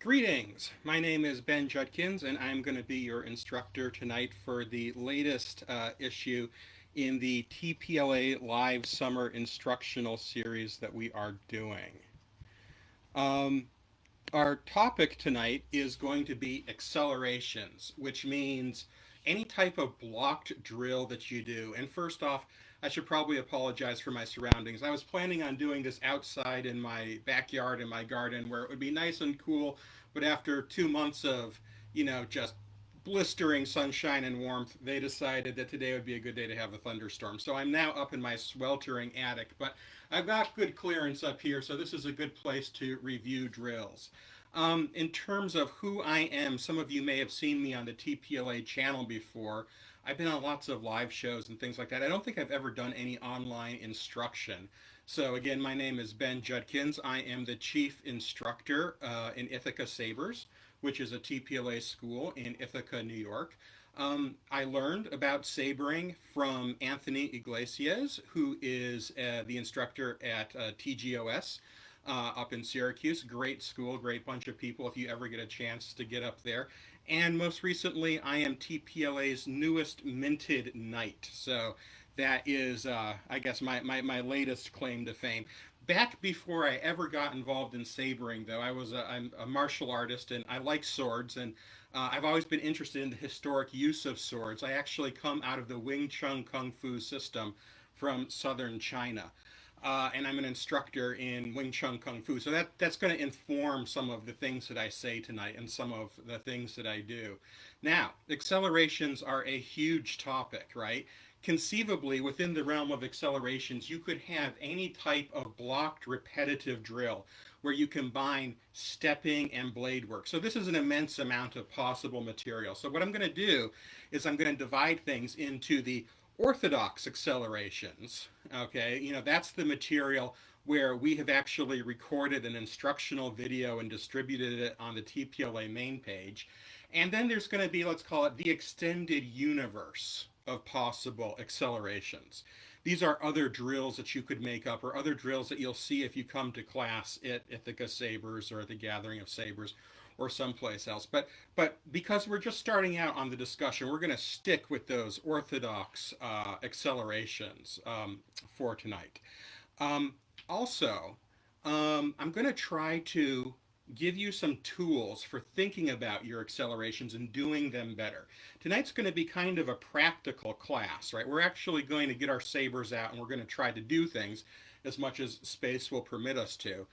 Greetings! My name is Ben Judkins, and I'm going to be your instructor tonight for the latest issue in the TPLA Live Summer Instructional Series that we are doing. Um, our topic tonight is going to be accelerations, which means any type of blocked drill that you do. And first off, I should probably apologize for my surroundings. I was planning on doing this outside in my backyard in my garden where it would be nice and cool, but after 2 months of, just blistering sunshine and warmth, they decided that today would be a good day to have a thunderstorm. So I'm now up in my sweltering attic, but I've got good clearance up here, so this is a good place to review drills. In terms of who I am, some of you may have seen me on the TPLA channel before. I've been on lots of live shows and things like that. I don't think I've ever done any online instruction. So again, my name is Ben Judkins. I am the chief instructor in Ithaca Sabers, which is a TPLA school in Ithaca, New York. I learned about sabering from Anthony Iglesias, who is the instructor at TGOS up in Syracuse. Great school, great bunch of people if you ever get a chance to get up there. And most recently, I am TPLA's newest minted knight. So that is, I guess, my latest claim to fame. Back before I ever got involved in sabering, though, I'm a martial artist and I like swords, and I've always been interested in the historic use of swords. I actually come out of the Wing Chun Kung Fu system from southern China. And I'm an instructor in Wing Chun Kung Fu. So that's going to inform some of the things that I say tonight and some of the things that I do. Now, accelerations are a huge topic, right? Conceivably, within the realm of accelerations, you could have any type of blocked repetitive drill where you combine stepping and blade work. So this is an immense amount of possible material. So what I'm going to do is I'm going to divide things into the orthodox accelerations. Okay, that's the material where we have actually recorded an instructional video and distributed it on the TPLA main page. And then there's going to be, let's call it, the extended universe of possible accelerations. These are other drills that you could make up, or other drills that you'll see if you come to class at Ithaca Sabers or at the Gathering of Sabers or someplace else. But because we're just starting out on the discussion, we're going to stick with those orthodox accelerations for tonight. Also, I'm going to try to give you some tools for thinking about your accelerations and doing them better. Tonight's going to be kind of a practical class, right? We're actually going to get our sabers out and we're going to try to do things as much as space will permit us to.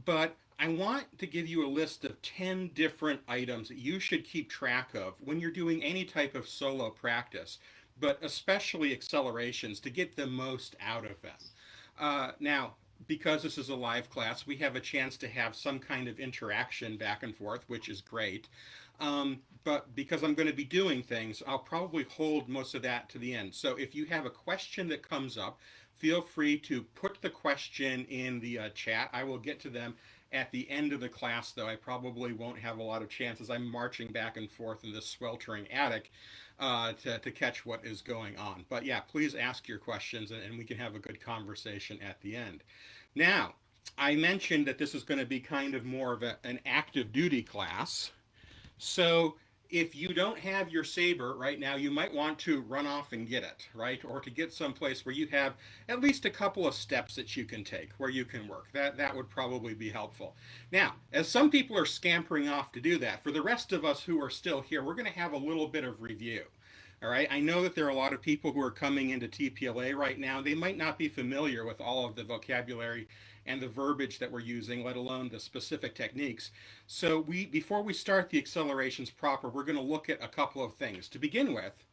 But I want to give you a list of 10 different items that you should keep track of when you're doing any type of solo practice, but especially accelerations to get the most out of them. Now, because this is a live class, we have a chance to have some kind of interaction back and forth, which is great. But because I'm going to be doing things, I'll probably hold most of that to the end. So if you have a question that comes up, feel free to put the question in the chat. I will get to them at the end of the class, though. I probably won't have a lot of chances. I'm marching back and forth in this sweltering attic to catch what is going on. But yeah, please ask your questions and we can have a good conversation at the end. Now, I mentioned that this is going to be kind of more of an active duty class. So if you don't have your saber right now, you might want to run off and get it, right? Or to get someplace where you have at least a couple of steps that you can take, where you can work. That would probably be helpful. Now, as some people are scampering off to do that, for the rest of us who are still here, we're going to have a little bit of review. All right, I know that there are a lot of people who are coming into TPLA right now. They might not be familiar with all of the vocabulary and the verbiage that we're using, let alone the specific techniques. So before we start the accelerations proper, we're going to look at a couple of things. To begin with,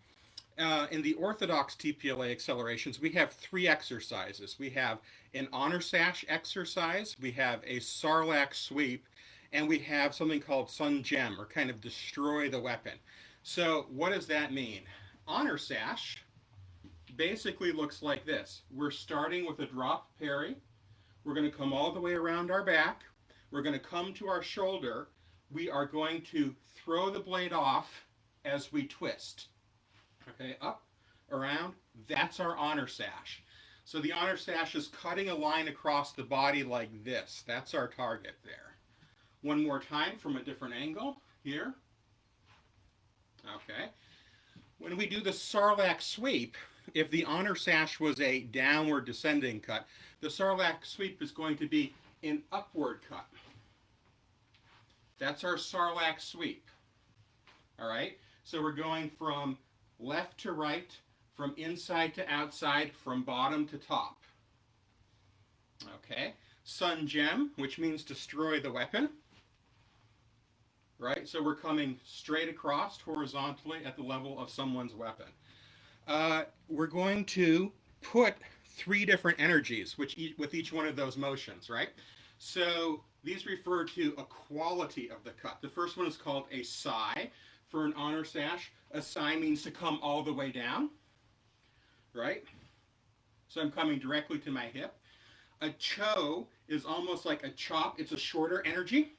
in the orthodox TPLA accelerations, we have 3 exercises. We have an honor sash exercise, we have a sarlacc sweep, and we have something called sun gem, or kind of destroy the weapon. So what does that mean? Honor sash basically looks like this. We're starting with a drop parry. We're going to come all the way around our back. We're going to come to our shoulder. We are going to throw the blade off as we twist. Okay, up, around. That's our honor sash. So the honor sash is cutting a line across the body like this. That's our target there. One more time from a different angle here. Okay. When we do the Sarlacc sweep, if the honor sash was a downward descending cut, the Sarlacc sweep is going to be an upward cut. That's our Sarlacc sweep. All right? So we're going from left to right, from inside to outside, from bottom to top. Okay? Sun gem, which means destroy the weapon. Right? So we're coming straight across horizontally at the level of someone's weapon. We're going to put 3 different energies with each one of those motions, right? So these refer to a quality of the cut. The first one is called a sai for an honor sash. A sai means to come all the way down, right? So I'm coming directly to my hip. A cho is almost like a chop. It's a shorter energy.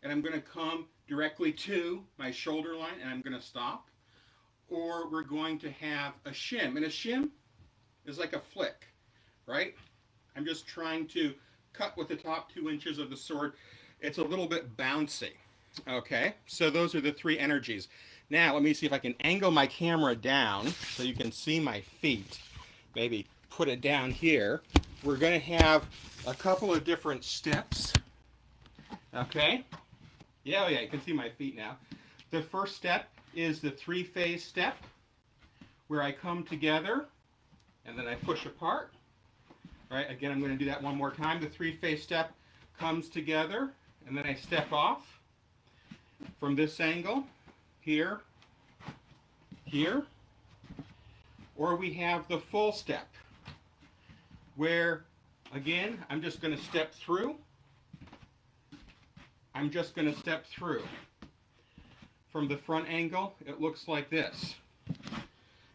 And I'm going to come directly to my shoulder line and I'm going to stop. Or we're going to have a shim. And a shim is like a flick, right? I'm just trying to cut with the top 2 inches of the sword. It's a little bit bouncy. Okay, so those are the 3 energies. Now, let me see if I can angle my camera down so you can see my feet. Maybe put it down here. We're going to have a couple of different steps. Okay? Yeah, you can see my feet now. The first step is the 3-phase step, where I come together and then I push apart. All right, again, I'm going to do that one more time. The 3-phase step comes together and then I step off from this angle, here, here. Or we have the full step, where, again, I'm just going to step through. I'm just going to step through. From the front angle, it looks like this.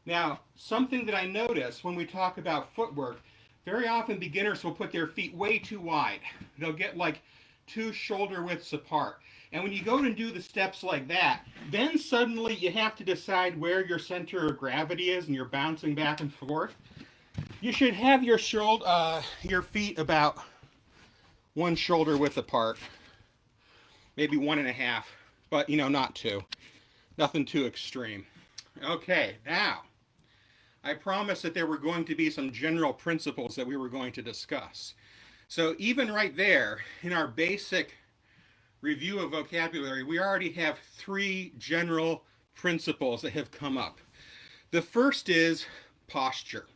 Now, something that I notice when we talk about footwork, very often beginners will put their feet way too wide. They'll get like 2 shoulder widths apart. And when you go to do the steps like that, then suddenly you have to decide where your center of gravity is and you're bouncing back and forth. You should have your feet about 1 shoulder width apart. Maybe 1.5, but not 2. Nothing too extreme. Okay, now, I promised that there were going to be some general principles that we were going to discuss. So even right there, in our basic review of vocabulary, we already have 3 general principles that have come up. The first is posture.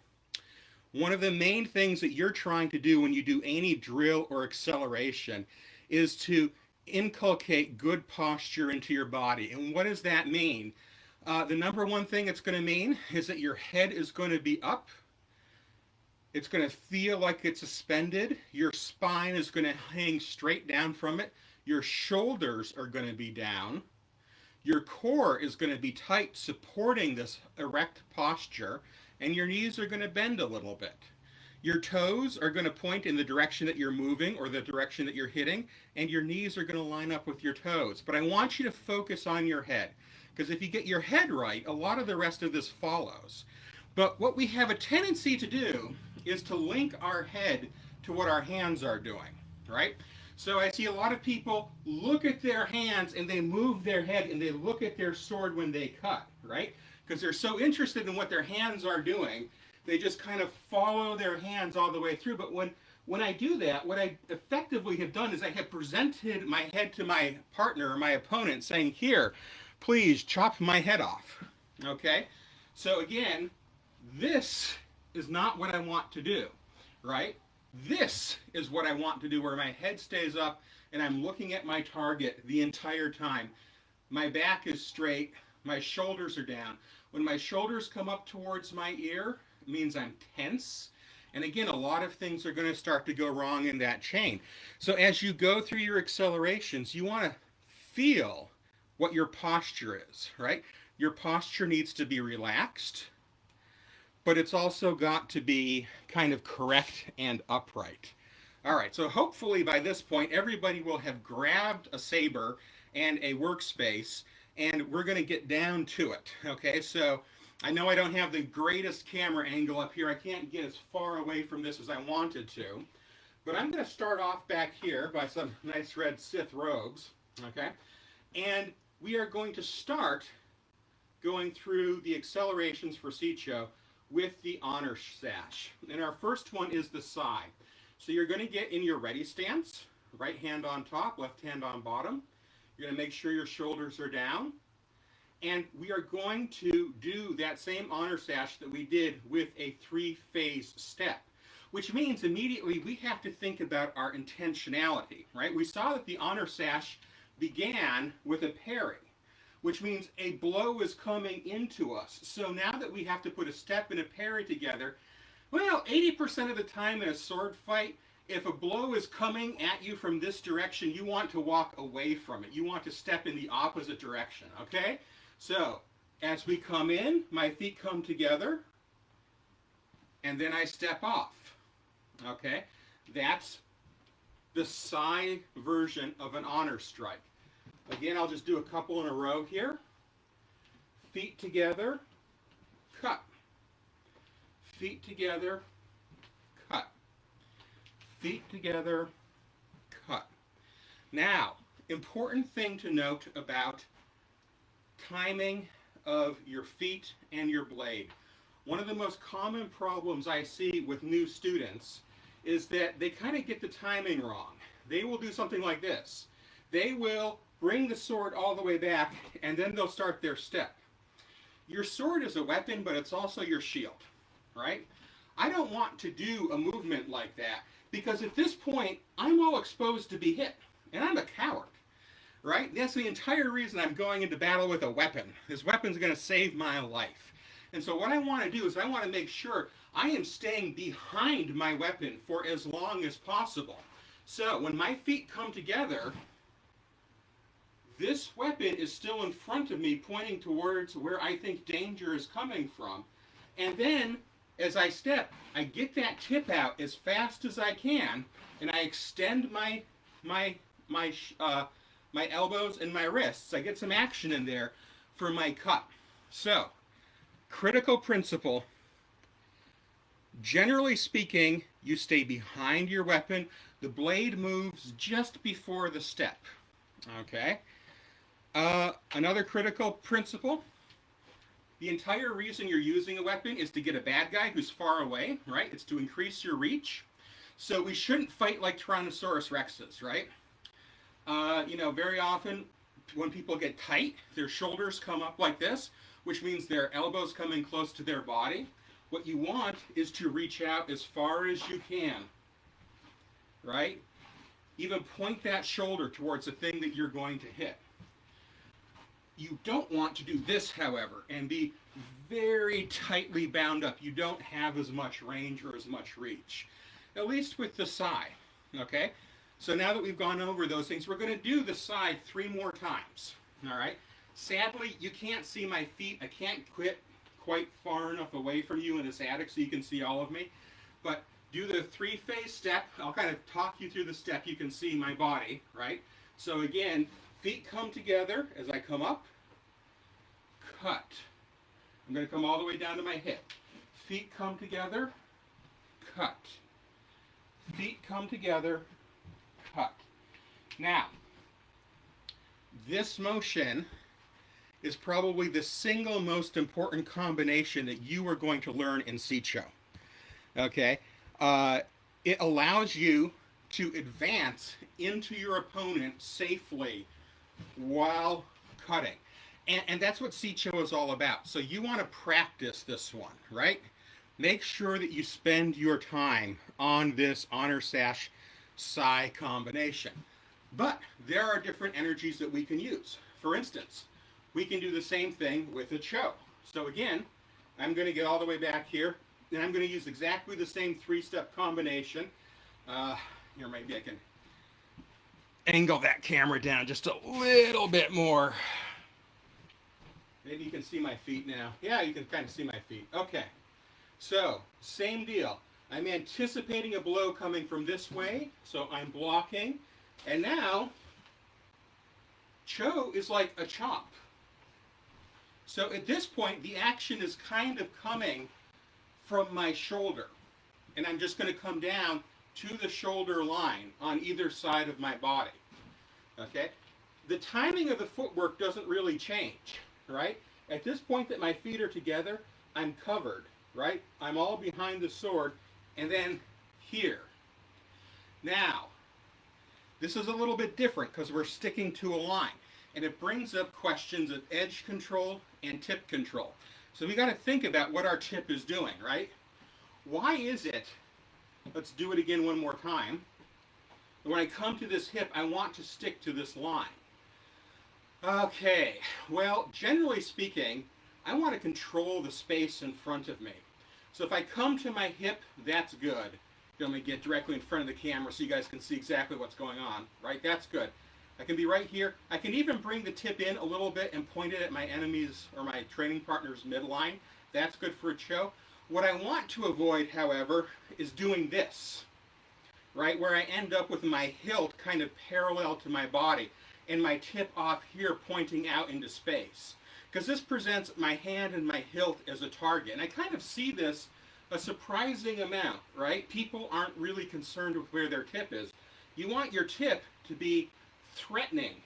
One of the main things that you're trying to do when you do any drill or acceleration is to inculcate good posture into your body. And what does that mean? The number one thing it's going to mean is that your head is going to be up. It's going to feel like it's suspended. Your spine is going to hang straight down from it. Your shoulders are going to be down. Your core is going to be tight, supporting this erect posture. And your knees are going to bend a little bit. Your toes are going to point in the direction that you're moving or the direction that you're hitting, and your knees are going to line up with your toes. But I want you to focus on your head, because if you get your head right, a lot of the rest of this follows. But what we have a tendency to do is to link our head to what our hands are doing, right? So I see a lot of people look at their hands and they move their head and they look at their sword when they cut, right? Because they're so interested in what their hands are doing, they just kind of follow their hands all the way through. But when I do that, what I effectively have done is I have presented my head to my partner or my opponent saying, here, please chop my head off. Okay? So again, this is not what I want to do, right? This is what I want to do, where my head stays up and I'm looking at my target the entire time. My back is straight, my shoulders are down. When my shoulders come up towards my ear, it means I'm tense. And again, a lot of things are going to start to go wrong in that chain. So as you go through your accelerations, you want to feel what your posture is, right? Your posture needs to be relaxed, but it's also got to be kind of correct and upright. All right, so hopefully by this point, everybody will have grabbed a saber and a workspace, and we're going to get down to it, okay? So I know I don't have the greatest camera angle up here. I can't get as far away from this as I wanted to, But I'm going to start off back here by some nice red Sith robes, okay? And we are going to start going through the accelerations for Sicho with the honor sash. And our first one is the sai. So you're going to get in your ready stance, right hand on top, left hand on bottom. You're going to make sure your shoulders are down. And we are going to do that same honor sash that we did with a 3-phase step, which means immediately we have to think about our intentionality, right? We saw that the honor sash began with a parry, which means a blow is coming into us. So now that we have to put a step and a parry together, well, 80% of the time in a sword fight, if a blow is coming at you from this direction, you want to walk away from it. You want to step in the opposite direction, okay? So, as we come in, my feet come together, and then I step off, okay? That's the sai version of an honor strike. Again, I'll just do a couple in a row here. Feet together, cut. Feet together, cut. Feet together, cut. Now, important thing to note about timing of your feet and your blade. One of the most common problems I see with new students is that they kind of get the timing wrong. They will do something like this. They will bring the sword all the way back, and then they'll start their step. Your sword is a weapon, but it's also your shield, right? I don't want to do a movement like that, because at this point, I'm all exposed to be hit, and I'm a coward, right? That's the entire reason I'm going into battle with a weapon. This weapon's going to save my life. And so what I want to do is I want to make sure I am staying behind my weapon for as long as possible. So when my feet come together, this weapon is still in front of me, pointing towards where I think danger is coming from. And then, as I step, I get that tip out as fast as I can, and I extend my elbows and my wrists. I get some action in there for my cut. So, critical principle. Generally speaking, you stay behind your weapon. The blade moves just before the step. Okay? Another critical principle, the entire reason you're using a weapon is to get a bad guy who's far away, right? It's to increase your reach. So we shouldn't fight like Tyrannosaurus Rexes, right? Very often when people get tight, their shoulders come up like this, which means their elbows come in close to their body. What you want is to reach out as far as you can, right? Even point that shoulder towards the thing that you're going to hit. You don't want to do this, however, and be very tightly bound up. You don't have as much range or as much reach, at least with the sai, okay? So now that we've gone over those things, we're going to do the sai 3 more times, all right? Sadly, you can't see my feet. I can't quit quite far enough away from you in this attic so you can see all of me, but do the 3-phase step. I'll kind of talk you through the step. You can see my body, right? So again, feet come together as I come up, cut. I'm going to come all the way down to my hip. Feet come together, cut. Feet come together, cut. Now, this motion is probably the single most important combination that you are going to learn in Sicho. Okay? It allows you to advance into your opponent safely while cutting. And that's what Sicho is all about. So you want to practice this one, right? Make sure that you spend your time on this honor sash sai combination. But there are different energies that we can use. For instance, we can do the same thing with a cho. So again, I'm going to get all the way back here, and I'm going to use exactly the same 3-step combination. Here, maybe I can angle that camera down just a little bit more. Maybe you can see my feet now. Yeah, you can kind of see my feet. Okay. So, same deal. I'm anticipating a blow coming from this way, so I'm blocking. And now, cho is like a chop. So at this point, the action is kind of coming from my shoulder. And I'm just going to come down to the shoulder line on either side of my body. Okay? The timing of the footwork doesn't really change, right? At this point that my feet are together, I'm covered, right? I'm all behind the sword, and then here. Now, this is a little bit different because we're sticking to a line, and it brings up questions of edge control and tip control. So we got to think about what our tip is doing, right? Why is it, let's do it again one more time, when I come to this hip, I want to stick to this line. Okay, well, generally speaking, I want to control the space in front of me. So if I come to my hip, that's good. Let me get directly in front of the camera so you guys can see exactly what's going on, right? That's good. I can be right here. I can even bring the tip in a little bit and point it at my enemy's or my training partner's midline. That's good for a show. What I want to avoid, however, is doing this, right? Where I end up with my hilt kind of parallel to my body and my tip off here pointing out into space. Because this presents my hand and my hilt as a target. And I kind of see this a surprising amount, right? People aren't really concerned with where their tip is. You want your tip to be threatening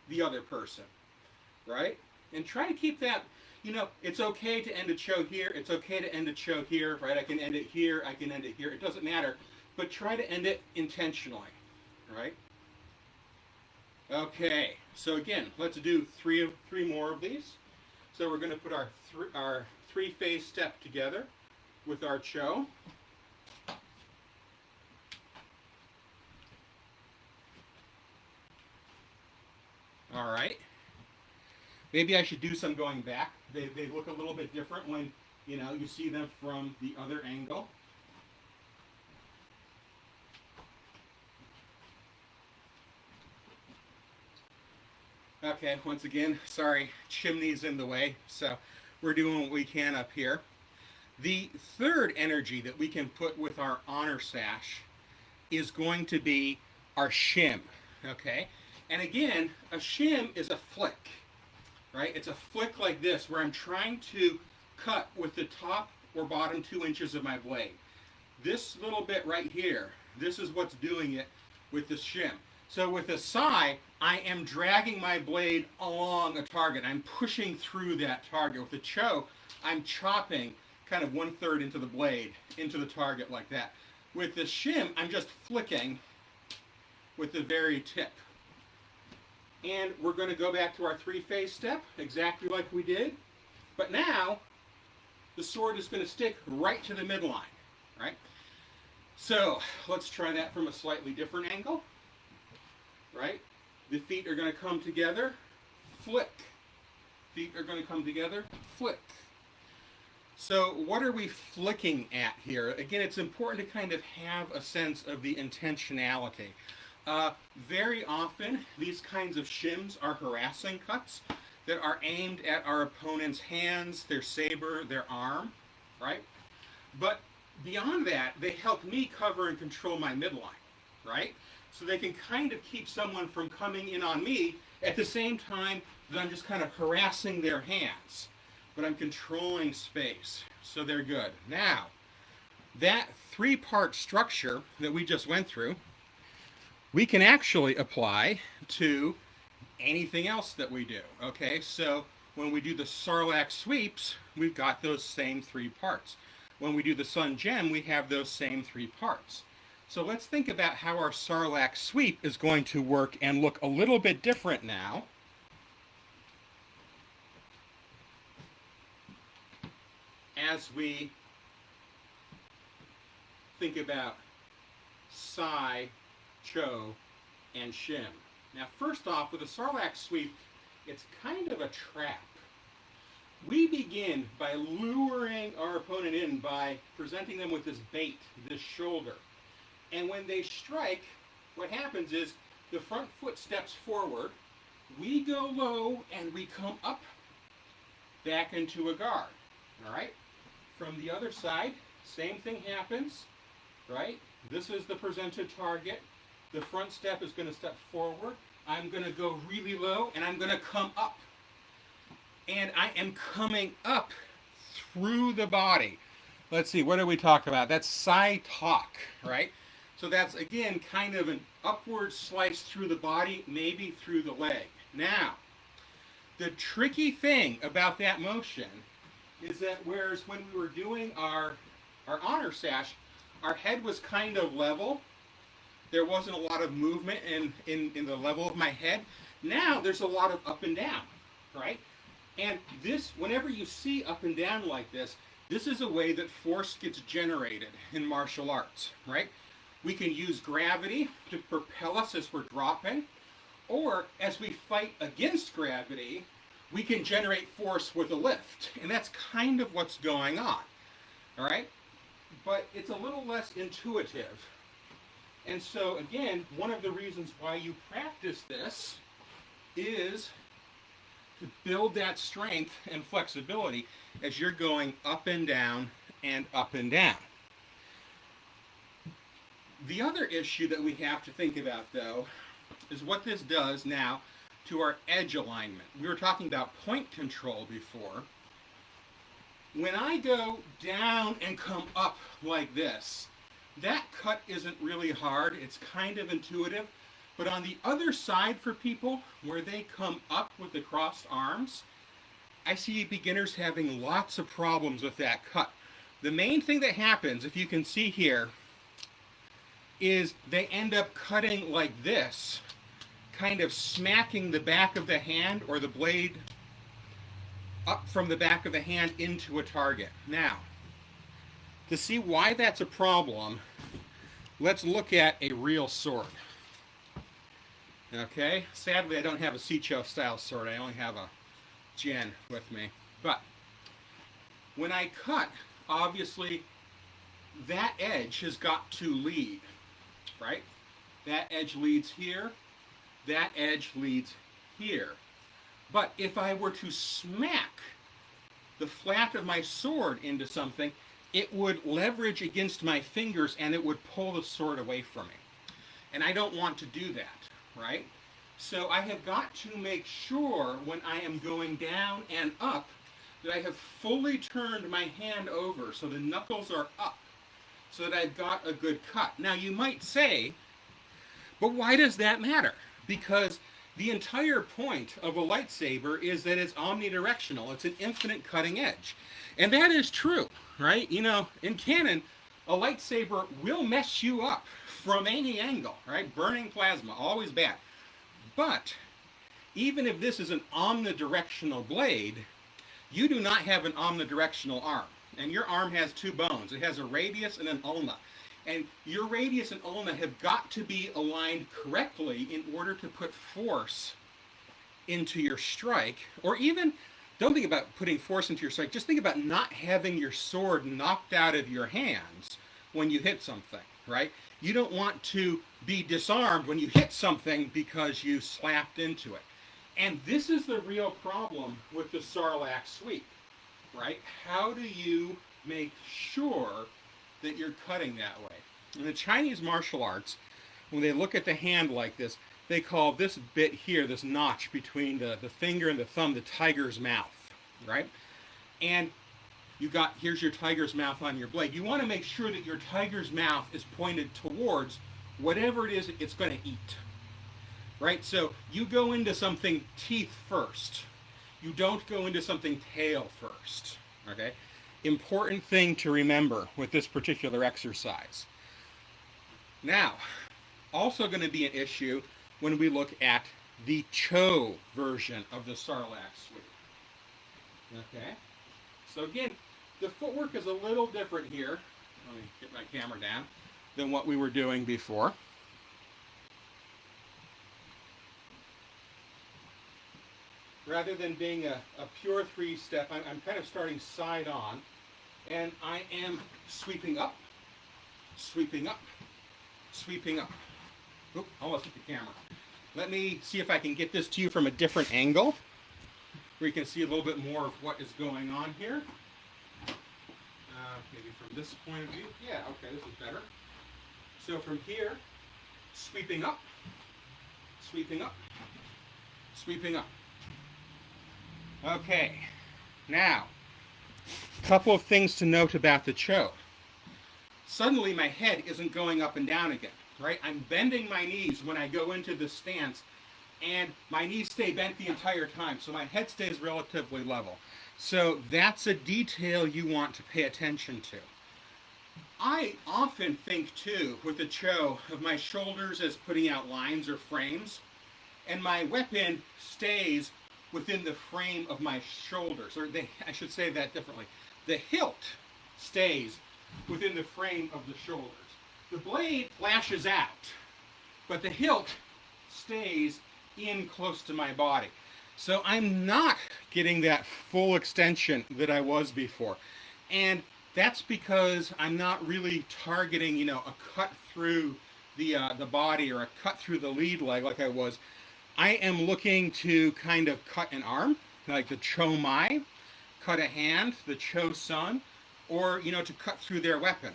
the other person, right? And try to keep that, you know, it's okay to end a show here, it's okay to end a show here, right? I can end it here, I can end it here, it doesn't matter. But try to end it intentionally, right? Okay, so again, let's do three more of these. So we're going to put our three-phase step together with our cho. All right. Maybe I should do some going back. They look a little bit different when, you know, you see them from the other angle. Okay, once again, sorry, chimney's in the way, so we're doing what we can up here. The third energy that we can put with our honor sash is going to be our shim, okay? And again, a shim is a flick, right? It's a flick like this, where I'm trying to cut with the top or bottom 2 inches of my blade. This little bit right here, this is what's doing it with the shim. So with the sai, I am dragging my blade along a target. I'm pushing through that target. With the cho, I'm chopping kind of 1/3 into the blade, into the target like that. With the shim, I'm just flicking with the very tip. And we're going to go back to our three-phase step, exactly like we did. But now, the sword is going to stick right to the midline, right? So let's try that from a slightly different angle. Right? The feet are going to come together, flick. Feet are going to come together, flick. So what are we flicking at here? Again, it's important to kind of have a sense of the intentionality. Very often, these kinds of shims are harassing cuts that are aimed at our opponent's hands, their saber, their arm, right? But beyond that, they help me cover and control my midline, right? So they can kind of keep someone from coming in on me at the same time that I'm just kind of harassing their hands. But I'm controlling space. So they're good. Now, that three-part structure that we just went through, we can actually apply to anything else that we do. Okay, so when we do the sarlacc sweeps, we've got those same 3 parts. When we do the sun gem, we have those same 3 parts. So let's think about how our sarlacc sweep is going to work and look a little bit different now. As we think about sai, cho, and shim. Now first off, with a sarlacc sweep, it's kind of a trap. We begin by luring our opponent in by presenting them with this bait, this shoulder. And when they strike, what happens is the front foot steps forward, we go low, and we come up back into a guard, all right? From the other side, same thing happens, right? This is the presented target. The front step is going to step forward. I'm going to go really low, and I'm going to come up. And I am coming up through the body. Let's see, what did we talk about? That's sai talk, right? So that's, again, kind of an upward slice through the body, maybe through the leg. Now, the tricky thing about that motion is that whereas when we were doing our honor sash, our head was kind of level. There wasn't a lot of movement in the level of my head. Now there's a lot of up and down, right? And this, whenever you see up and down like this is a way that force gets generated in martial arts, right? We can use gravity to propel us as we're dropping, or as we fight against gravity, we can generate force with a lift. And that's kind of what's going on, all right? But it's a little less intuitive. And so, again, one of the reasons why you practice this is to build that strength and flexibility as you're going up and down and up and down. The other issue that we have to think about, though, is what this does now to our edge alignment. We were talking about point control before. When I go down and come up like this, that cut isn't really hard. It's kind of intuitive. But on the other side for people, where they come up with the crossed arms, I see beginners having lots of problems with that cut. The main thing that happens, if you can see here, is they end up cutting like this, kind of smacking the back of the hand or the blade up from the back of the hand into a target. Now, to see why that's a problem, let's look at a real sword. Okay, sadly I don't have a Sicho style sword, I only have a Jen with me. But when I cut, obviously that edge has got to lead, right? That edge leads here, that edge leads here. But if I were to smack the flat of my sword into something, it would leverage against my fingers and it would pull the sword away from me. And I don't want to do that, right? So I have got to make sure when I am going down and up that I have fully turned my hand over so the knuckles are up so that I've got a good cut. Now you might say, but why does that matter? Because the entire point of a lightsaber is that it's omnidirectional. It's an infinite cutting edge. And that is true, right? You know, in canon, a lightsaber will mess you up from any angle, right? Burning plasma, always bad. But even if this is an omnidirectional blade, you do not have an omnidirectional arm. And your arm has two bones. It has a radius and an ulna. And your radius and ulna have got to be aligned correctly in order to put force into your strike. Or even, don't think about putting force into your strike, just think about not having your sword knocked out of your hands when you hit something, right? You don't want to be disarmed when you hit something because you slapped into it. And this is the real problem with the Sarlacc sweep, right? How do you make sure that you're cutting that way? In the Chinese martial arts, when they look at the hand like this, they call this bit here, this notch between the finger and the thumb, the tiger's mouth, right? And you got, here's your tiger's mouth on your blade. You want to make sure that your tiger's mouth is pointed towards whatever it is it's going to eat, right? So you go into something teeth first. You don't go into something tail first, okay? Important thing to remember with this particular exercise. Now, also going to be an issue when we look at the Cho version of the Sarlacc sweep. Okay, so again, the footwork is a little different here. Let me get my camera down than what we were doing before. Rather than being a pure three-step, I'm kind of starting side on, and I am sweeping up, sweeping up, sweeping up. Oop, almost hit the camera. Let me see if I can get this to you from a different angle, where you can see a little bit more of what is going on here. Maybe from this point of view. Yeah, okay, this is better. So from here, sweeping up, sweeping up, sweeping up. Okay, now, a couple of things to note about the Cho. suddenly my head isn't going up and down again, right? I'm bending my knees when I go into this stance, and my knees stay bent the entire time, so my head stays relatively level. So that's a detail you want to pay attention to. I often think too, with the Cho, of my shoulders as putting out lines or frames, and my weapon stays within the frame of my shoulders, or I should say that differently. The hilt stays within the frame of the shoulders. The blade lashes out, but the hilt stays in close to my body. So I'm not getting that full extension that I was before. And that's because I'm not really targeting, a cut through the body or a cut through the lead leg like I was. I am looking to kind of cut an arm, like the Cho Mai, cut a hand, the Cho Sun, or, to cut through their weapon.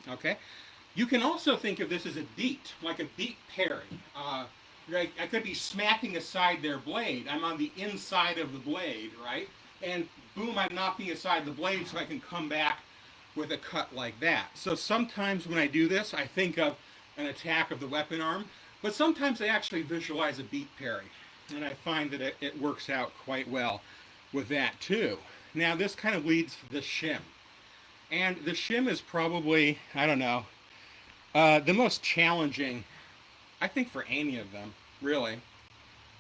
Okay? You can also think of this as a beat, like a beat parry. I could be smacking aside their blade. I'm on the inside of the blade, right? And boom, I'm knocking aside the blade so I can come back with a cut like that. So sometimes when I do this, I think of an attack of the weapon arm, but sometimes I actually visualize a beat parry. And I find that it works out quite well with that too. Now this kind of leads to the shim. And the shim is probably, I don't know, the most challenging, I think, for any of them, really.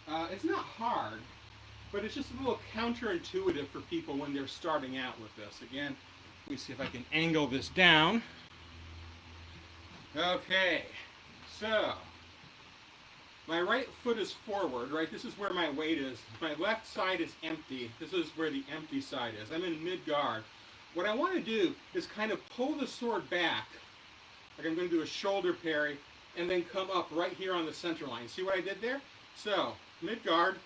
It's not hard, but it's just a little counterintuitive for people when they're starting out with this. Again, let me see if I can angle this down. Okay, so my right foot is forward, right? This is where my weight is. My left side is empty. This is where the empty side is. I'm in mid-guard. What I want to do is kind of pull the sword back, like I'm going to do a shoulder parry, and then come up right here on the center line. See what I did there? So, mid-guard,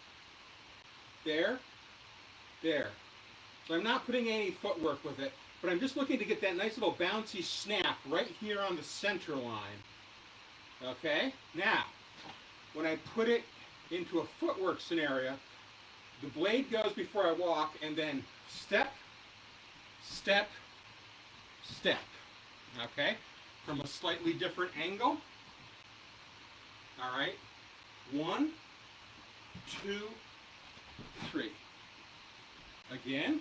there, there. So I'm not putting any footwork with it, but I'm just looking to get that nice little bouncy snap right here on the center line. Okay? Now, when I put it into a footwork scenario, the blade goes before I walk, and then step, step, step. Okay? From a slightly different angle. All right. 1, 2, 3. Again,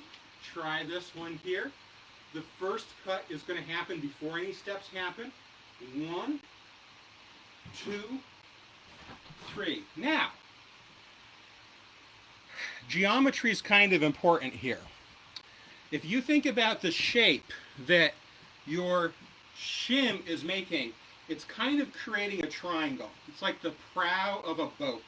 try this one here. The first cut is going to happen before any steps happen. 1, 2, 3. Now, geometry is kind of important here. If you think about the shape that your shim is making, it's kind of creating a triangle. It's like the prow of a boat.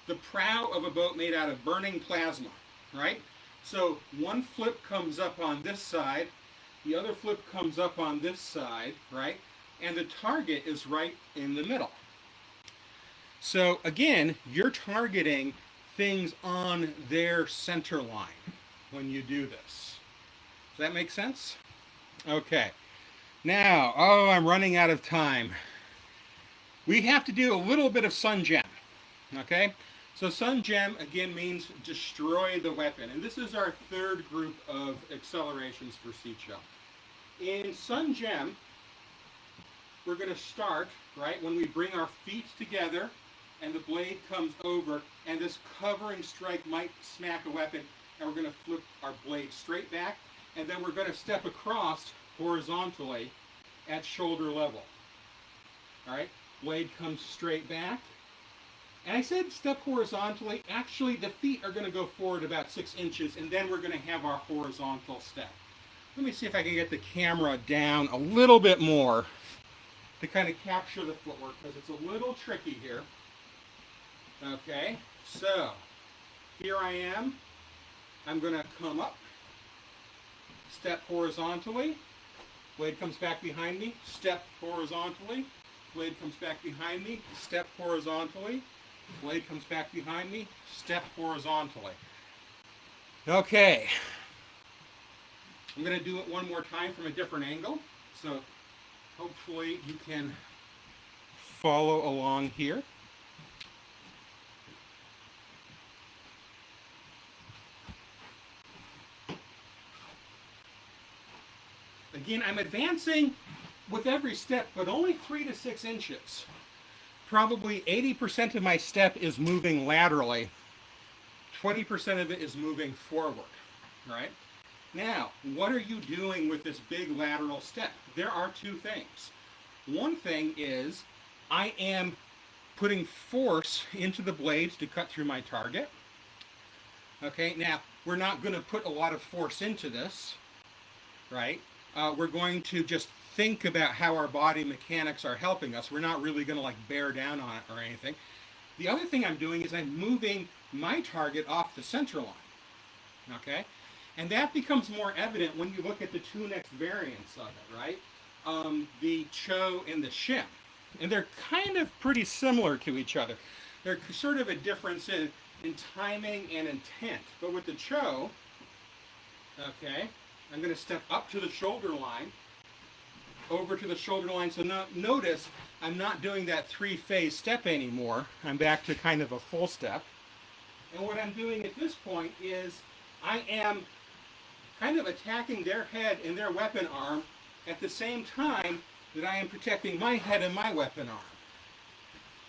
The prow of a boat made out of burning plasma, right? So one flip comes up on this side, the other flip comes up on this side, right? And the target is right in the middle. So again, you're targeting things on their center line when you do this. Does that make sense? Okay. Now, I'm running out of time. We have to do a little bit of Sun Gem, okay? So Sun Gem, again, means destroy the weapon. And this is our third group of accelerations for Sicho. In Sun Gem, we're going to start, right, when we bring our feet together and the blade comes over, and this covering strike might smack a weapon, and we're going to flip our blade straight back, and then we're going to step across horizontally at shoulder level. All right, blade comes straight back. And I said step horizontally. Actually, the feet are going to go forward about 6 inches, and then we're going to have our horizontal step. Let me see if I can get the camera down a little bit more to kind of capture the footwork, because it's a little tricky here. Okay, so here I am. I'm going to come up, step horizontally. Blade comes back behind me, step horizontally. Blade comes back behind me, step horizontally. Blade comes back behind me, step horizontally. Okay. I'm going to do it one more time from a different angle. So hopefully you can follow along here. Again, I'm advancing with every step, but only 3 to 6 inches. Probably 80% of my step is moving laterally. 20% of it is moving forward, right? Now, what are you doing with this big lateral step? There are two things. One thing is I am putting force into the blades to cut through my target. Okay, now we're not going to put a lot of force into this, right? We're going to just think about how our body mechanics are helping us. We're not really going to like bear down on it or anything. The other thing I'm doing is I'm moving my target off the center line, okay? And that becomes more evident when you look at the two next variants of it, right? The Cho and the Shim. And they're kind of pretty similar to each other. There's sort of a difference in timing and intent. But with the Cho, okay, I'm going to step up to the shoulder line, over to the shoulder line. So notice I'm not doing that three-phase step anymore. I'm back to kind of a full step. And what I'm doing at this point is I am kind of attacking their head and their weapon arm at the same time that I am protecting my head and my weapon arm.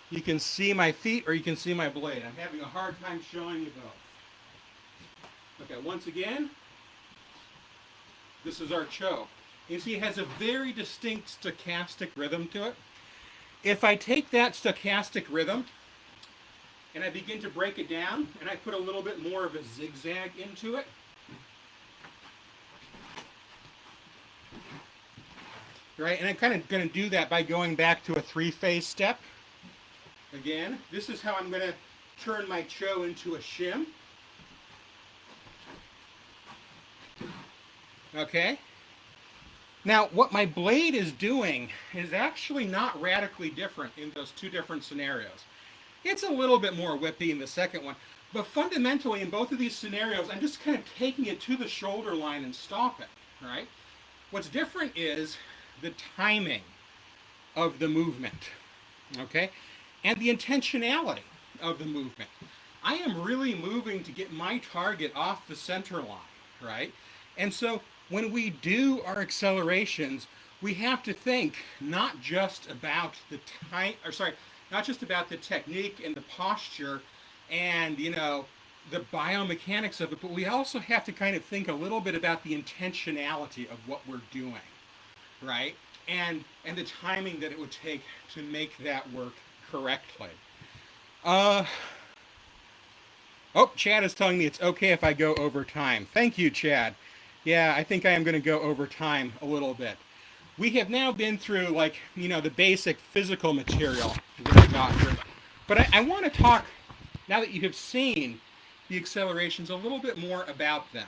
You can see my feet or you can see my blade. I'm having a hard time showing you both. Okay, once again, this is our Cho. You see it has a very distinct stochastic rhythm to it. If I take that stochastic rhythm and I begin to break it down and I put a little bit more of a zigzag into it, right? And I'm kind of going to do that by going back to a three-phase step. Again, this is how I'm going to turn my Cho into a Shim. Okay? Now, what my blade is doing is actually not radically different in those two different scenarios. It's a little bit more whippy in the second one, but fundamentally in both of these scenarios, I'm just kind of taking it to the shoulder line and stopping, right? What's different is the timing of the movement, okay? And the intentionality of the movement. I am really moving to get my target off the center line, right? And so when we do our accelerations, we have to think not just about the not just about the technique and the posture and, you know, the biomechanics of it, but we also have to kind of think a little bit about the intentionality of what we're doing, right? And the timing that it would take to make that work correctly. Oh, Chad is telling me it's okay if I go over time. Thank you, Chad. Yeah, I think I am going to go over time a little bit. We have now been through, like, you know, the basic physical material that we got through. But I want to talk, now that you have seen the accelerations, a little bit more about them.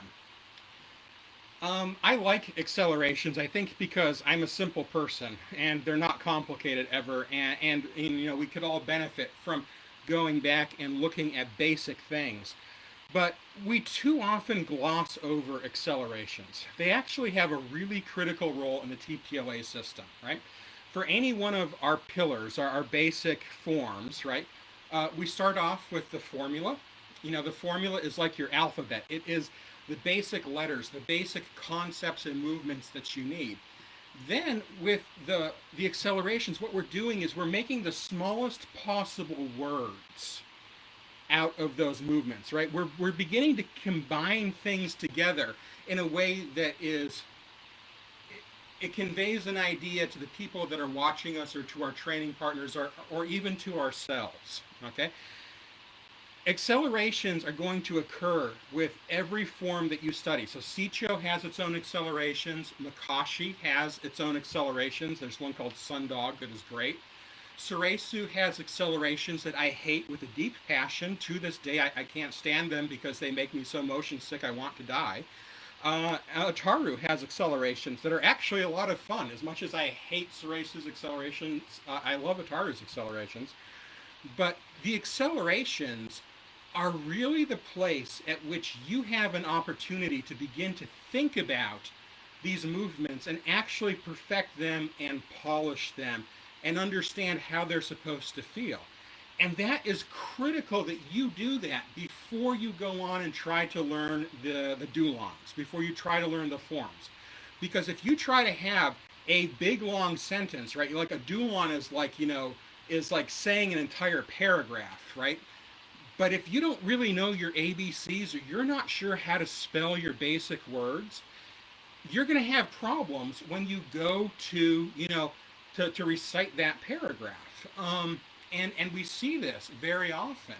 I like accelerations, I think, because I'm a simple person, and they're not complicated ever, and you know, we could all benefit from going back and looking at basic things. But we too often gloss over accelerations. They actually have a really critical role in the TPLA system, right? For any one of our pillars, our basic forms, right? We start off with the formula. You know, the formula is like your alphabet. It is the basic letters, the basic concepts and movements that you need. Then with the accelerations, what we're doing is we're making the smallest possible words out of those movements, right? We're beginning to combine things together in a way that is, it conveys an idea to the people that are watching us or to our training partners or even to ourselves, okay? Accelerations are going to occur with every form that you study. So Sicho has its own accelerations. Makashi has its own accelerations. There's one called Sundog that is great. Suresu has accelerations that I hate with a deep passion. To this day, I can't stand them because they make me so motion sick I want to die. Ataru has accelerations that are actually a lot of fun. As much as I hate Suresu's accelerations, I love Ataru's accelerations. But the accelerations are really the place at which you have an opportunity to begin to think about these movements and actually perfect them and polish them and understand how they're supposed to feel. And that is critical that you do that before you go on and try to learn the dulons, before you try to learn the forms. Because if you try to have a big long sentence, right? Like a dulon is like, is like saying an entire paragraph, right? But if you don't really know your ABCs, or you're not sure how to spell your basic words, you're going to have problems when you go to, to recite that paragraph. And we see this very often.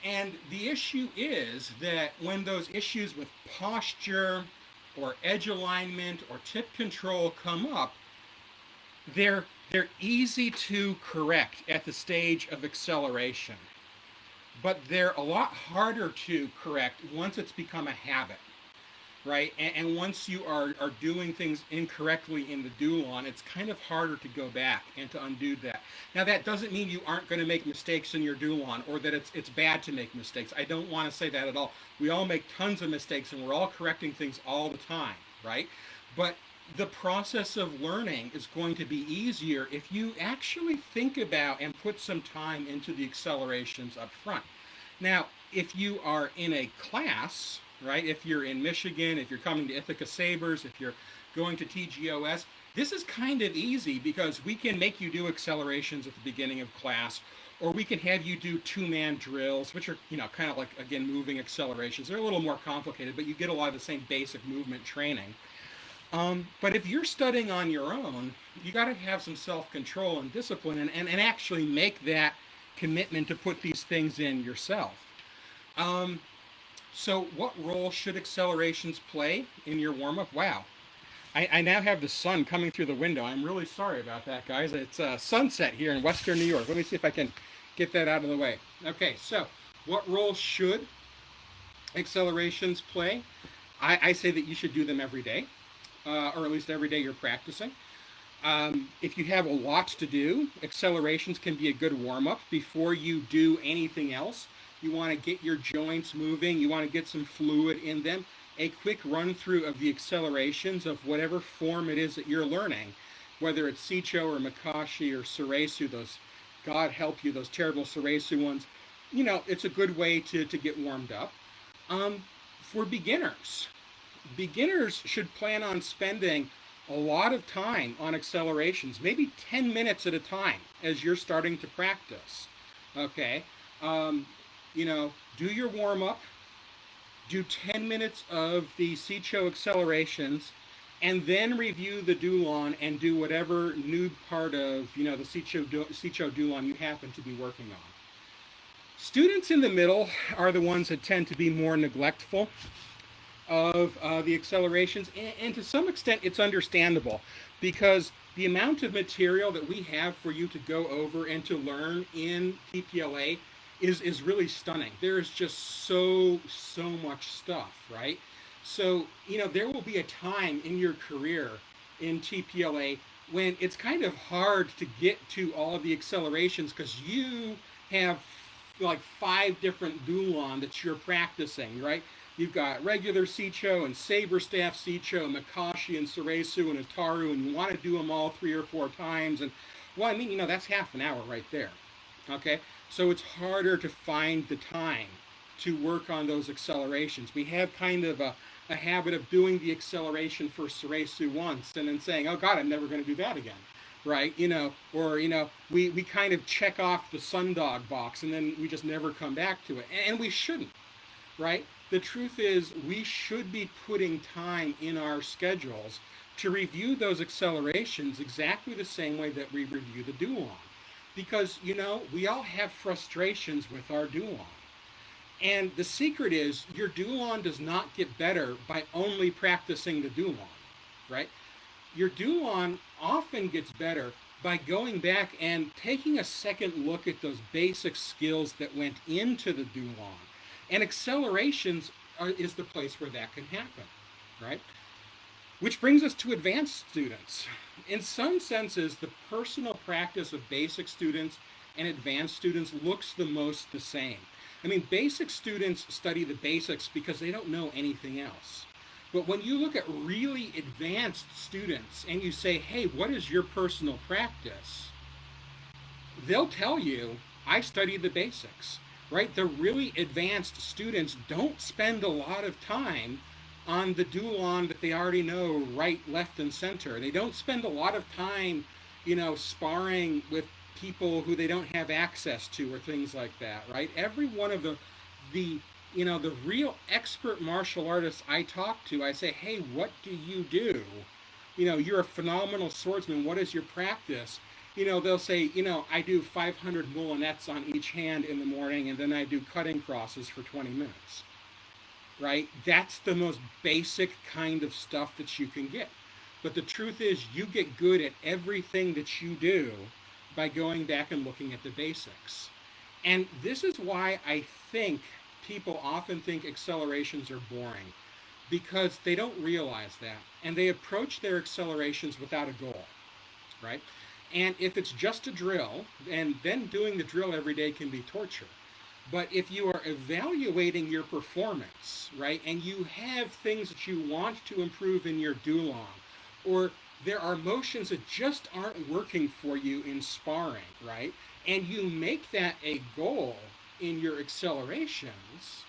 And the issue is that when those issues with posture or edge alignment or tip control come up, they're easy to correct at the stage of acceleration, but they're a lot harder to correct once it's become a habit, right? And once you are doing things incorrectly in the dulon, it's kind of harder to go back and to undo that. Now, that doesn't mean you aren't going to make mistakes in your dulon, or that it's bad to make mistakes. I don't want to say that at all. We all make tons of mistakes, and we're all correcting things all the time, right? But the process of learning is going to be easier if you actually think about and put some time into the accelerations up front. Now, if you are in a class, right, if you're in Michigan, if you're coming to Ithaca Sabers, if you're going to TGOS, this is kind of easy because we can make you do accelerations at the beginning of class, or we can have you do two-man drills, which are, kind of like, again, moving accelerations. They're a little more complicated, but you get a lot of the same basic movement training. But if you're studying on your own, you got to have some self-control and discipline, and actually make that commitment to put these things in yourself. So what role should accelerations play in your warm-up? Wow. I now have the sun coming through the window. I'm really sorry about that, guys. It's sunset here in Western New York. Let me see if I can get that out of the way. Okay, so what role should accelerations play? I say that you should do them every day, or at least every day you're practicing. If you have a lot to do, accelerations can be a good warm-up before you do anything else. You want to get your joints moving. You want to get some fluid in them. A quick run-through of the accelerations of whatever form it is that you're learning, whether it's Sicho or Makashi or Suresu, those, God help you, those terrible Suresu ones. It's a good way to get warmed up. For beginners should plan on spending a lot of time on accelerations, maybe 10 minutes at a time as you're starting to practice. Okay? Do your warm-up, do 10 minutes of the Sicho accelerations, and then review the dulon and do whatever new part of, the Sicho dulon you happen to be working on. Students in the middle are the ones that tend to be more neglectful of the accelerations, and to some extent it's understandable, because the amount of material that we have for you to go over and to learn in TPLA is really stunning. There is just so much stuff, right? So, there will be a time in your career in TPLA when it's kind of hard to get to all of the accelerations because you have like 5 different dulon that you're practicing, right? You've got regular Sicho and Saber staff Sicho, Makashi and Suresu and Itaru, and you want to do them all 3 or 4 times. And, well, that's half an hour right there. Okay? So it's harder to find the time to work on those accelerations. We have kind of a habit of doing the acceleration for Suresu once and then saying, oh God, I'm never going to do that again. Right? We kind of check off the sundog box and then we just never come back to it. And we shouldn't. Right? The truth is we should be putting time in our schedules to review those accelerations exactly the same way that we review the dulon. Because, we all have frustrations with our dulon. And the secret is your dulon does not get better by only practicing the dulon, right? Your dulon often gets better by going back and taking a second look at those basic skills that went into the dulon. And accelerations is the place where that can happen, right? Which brings us to advanced students. In some senses, the personal practice of basic students and advanced students looks the most the same. Basic students study the basics because they don't know anything else. But when you look at really advanced students and you say, hey, what is your personal practice? They'll tell you, I study the basics, right? The really advanced students don't spend a lot of time on the dulon that they already know right, left, and center. They don't spend a lot of time, sparring with people who they don't have access to or things like that, right? Every one of the the real expert martial artists I talk to, I say, hey, what do you do? You're a phenomenal swordsman. What is your practice? They'll say, I do 500 moulinettes on each hand in the morning, and then I do cutting crosses for 20 minutes, right? That's the most basic kind of stuff that you can get. But the truth is, you get good at everything that you do by going back and looking at the basics. And this is why I think people often think accelerations are boring, because they don't realize that. And they approach their accelerations without a goal, right? And if it's just a drill, and then doing the drill every day can be torture. But if you are evaluating your performance, right, and you have things that you want to improve in your dulon, or there are motions that just aren't working for you in sparring, right, and you make that a goal in your accelerations,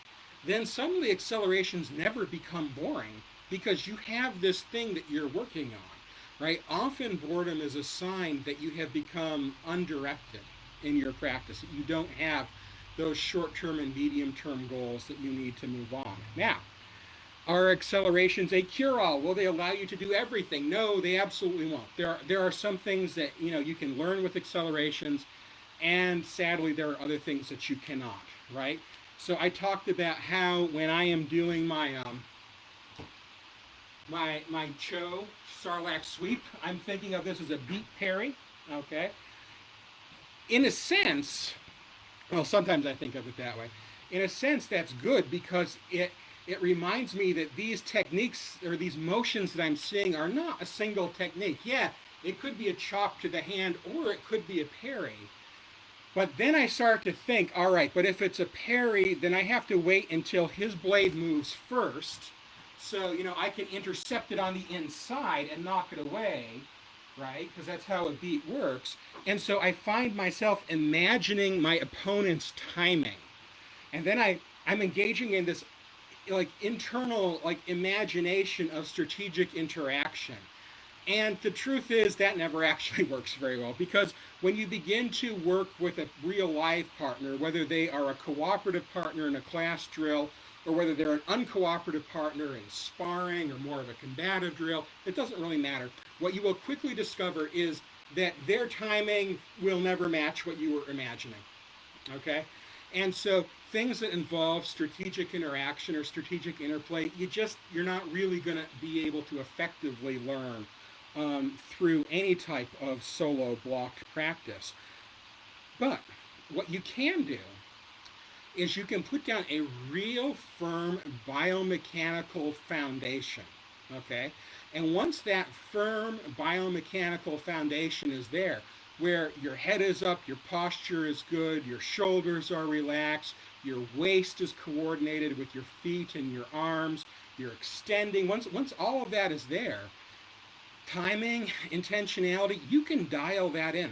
then suddenly accelerations never become boring because you have this thing that you're working on, right? Often boredom is a sign that you have become undirected in your practice, that you don't have those short-term and medium-term goals that you need to move on. Now, are accelerations a cure-all? Will they allow you to do everything? No, they absolutely won't. There are some things that you can learn with accelerations, and sadly there are other things that you cannot, right? So I talked about how when I am doing my my Cho Sarlacc sweep, I'm thinking of this as a beat parry, okay? In a sense, well, sometimes I think of it that way. In a sense, that's good because it reminds me that these techniques or these motions that I'm seeing are not a single technique. Yeah, it could be a chop to the hand or it could be a parry. But then I start to think, all right, but if it's a parry, then I have to wait until his blade moves first. So, I can intercept it on the inside and knock it away, right? Because that's how a beat works. And so I find myself imagining my opponent's timing. And then I'm engaging in this internal imagination of strategic interaction. And the truth is that never actually works very well, because when you begin to work with a real live partner, whether they are a cooperative partner in a class drill or whether they're an uncooperative partner in sparring or more of a combative drill, it doesn't really matter. What you will quickly discover is that their timing will never match what you were imagining, okay? And so things that involve strategic interaction or strategic interplay, you're not really going to be able to effectively learn through any type of solo blocked practice. But what you can do is you can put down a real firm biomechanical foundation, okay? And once that firm biomechanical foundation is there, where your head is up, your posture is good, your shoulders are relaxed, your waist is coordinated with your feet and your arms, you're extending. Once all of that is there, timing, intentionality, you can dial that in.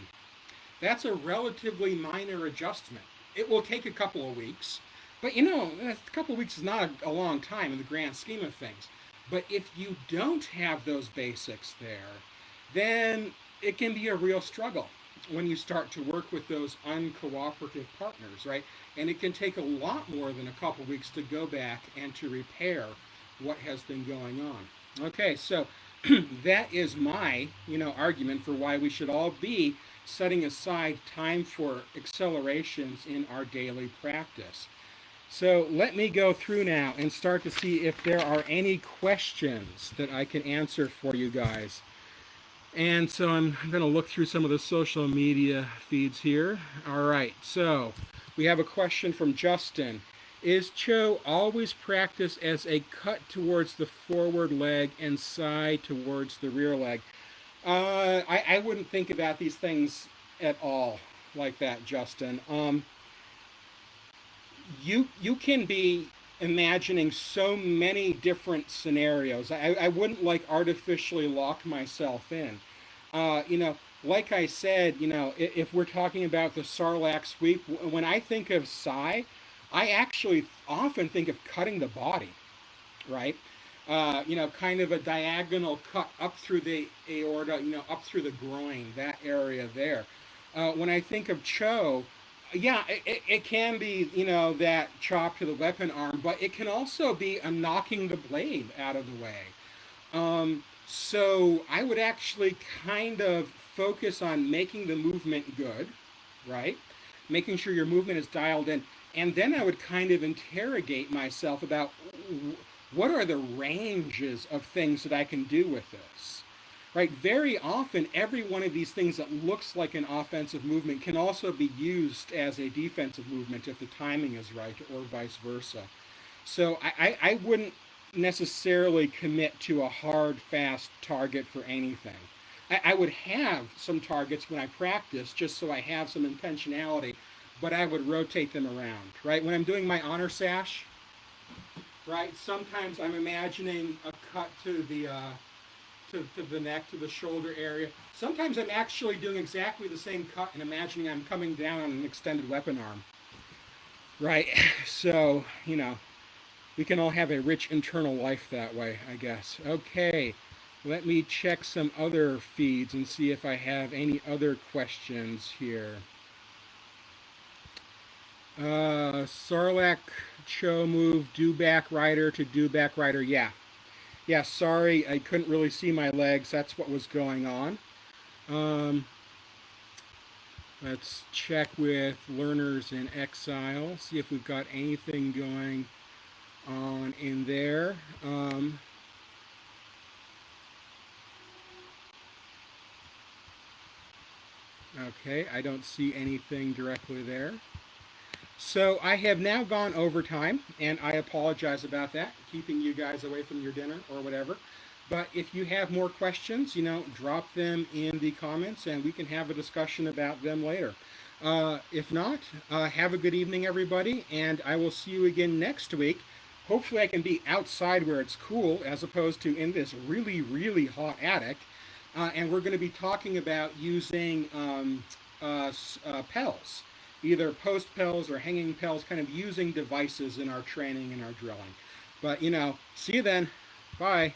That's a relatively minor adjustment. It will take a couple of weeks, but a couple of weeks is not a long time in the grand scheme of things. But if you don't have those basics there, then it can be a real struggle when you start to work with those uncooperative partners, right? And it can take a lot more than a couple of weeks to go back and to repair what has been going on. Okay, so that is my, argument for why we should all be setting aside time for accelerations in our daily practice. So let me go through now and start to see if there are any questions that I can answer for you guys. And so I'm going to look through some of the social media feeds here. All right, so we have a question from Justin. Is Cho always practiced as a cut towards the forward leg and side towards the rear leg? I wouldn't think about these things at all like that, Justin. You can be imagining so many different scenarios. I wouldn't artificially lock myself in. Like I said, if we're talking about the Sarlacc sweep, when I think of Sai, I actually often think of cutting the body, right? kind of a diagonal cut up through the aorta, up through the groin, that area there. When I think of Cho, yeah, it can be, that chop to the weapon arm, but it can also be a knocking the blade out of the way. So I would actually kind of focus on making the movement good, right? Making sure your movement is dialed in. And then I would kind of interrogate myself about what are the ranges of things that I can do with this. Right? Very often, every one of these things that looks like an offensive movement can also be used as a defensive movement if the timing is right, or vice versa. So I wouldn't necessarily commit to a hard, fast target for anything. I would have some targets when I practice just so I have some intentionality, but I would rotate them around, right? When I'm doing my honor sash, right, sometimes I'm imagining a cut to the neck, to the shoulder area. Sometimes I'm actually doing exactly the same cut and imagining I'm coming down on an extended weapon arm, right? So, we can all have a rich internal life that way, I guess. Okay, let me check some other feeds and see if I have any other questions here. Sarlacc Cho move, do back rider to do back rider. Yeah. Yeah, sorry, I couldn't really see my legs. That's what was going on. Let's check with Learners in Exile, see if we've got anything going on in there. Okay, I don't see anything directly there. So I have now gone overtime, and I apologize about that, keeping you guys away from your dinner or whatever. But if you have more questions, drop them in the comments, and we can have a discussion about them later. If not, have a good evening, everybody, and I will see you again next week. Hopefully I can be outside where it's cool as opposed to in this really, really hot attic. And we're going to be talking about using PELs, either post PELs or hanging PELs, kind of using devices in our training and our drilling. But, see you then. Bye.